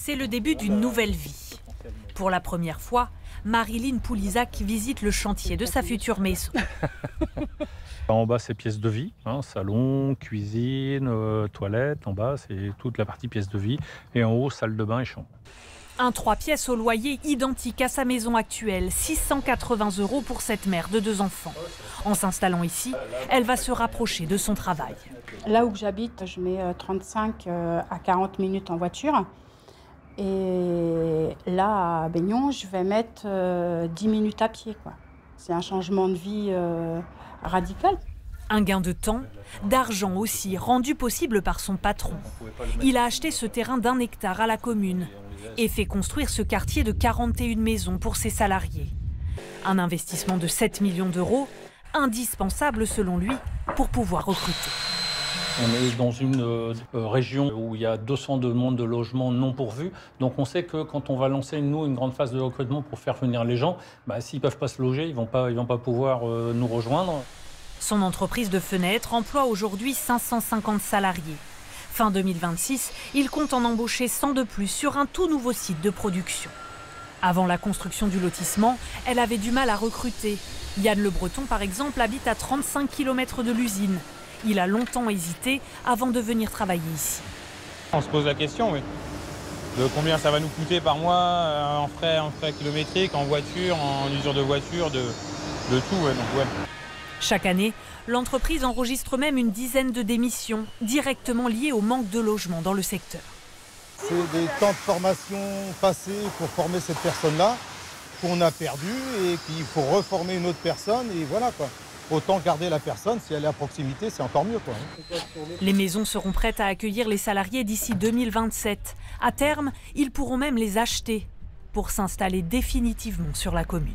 C'est le début d'une nouvelle vie. Pour la première fois, Marilyn Poulizac visite le chantier de sa future maison. En bas, c'est pièces de vie, salon, cuisine, toilette. En bas, c'est toute la partie pièces de vie. Et en haut, salle de bain et chambre. Un 3 pièces au loyer identique à sa maison actuelle, 680 € pour cette mère de 2 enfants. En s'installant ici, elle va se rapprocher de son travail. Là où j'habite, je mets 35 à 40 minutes en voiture. Et là, à Baignon, je vais mettre 10 minutes à pied, quoi. C'est un changement de vie radical. Un gain de temps, d'argent aussi, rendu possible par son patron. Il a acheté ce terrain d'1 hectare à la commune et fait construire ce quartier de 41 maisons pour ses salariés. Un investissement de 7 millions d'euros, indispensable selon lui pour pouvoir recruter. On est dans une région où il y a 200 demandes de logements non pourvus. Donc on sait que quand on va lancer, nous, une grande phase de recrutement pour faire venir les gens, s'ils ne peuvent pas se loger, ils vont pas pouvoir nous rejoindre. Son entreprise de fenêtres emploie aujourd'hui 550 salariés. Fin 2026, il compte en embaucher 100 de plus sur un tout nouveau site de production. Avant la construction du lotissement, elle avait du mal à recruter. Yann Le Breton, par exemple, habite à 35 km de l'usine. Il a longtemps hésité avant de venir travailler ici. On se pose la question, oui, de combien ça va nous coûter par mois en frais kilométriques, en voiture, en usure de voiture, de tout. Ouais, donc, ouais. Chaque année, l'entreprise enregistre même une dizaine de démissions directement liées au manque de logement dans le secteur. C'est des temps de formation passés pour former cette personne-là qu'on a perdu et qu'il faut reformer une autre personne et voilà quoi. Autant garder la personne, si elle est à proximité, c'est encore mieux, quoi. Les maisons seront prêtes à accueillir les salariés d'ici 2027. À terme, ils pourront même les acheter pour s'installer définitivement sur la commune.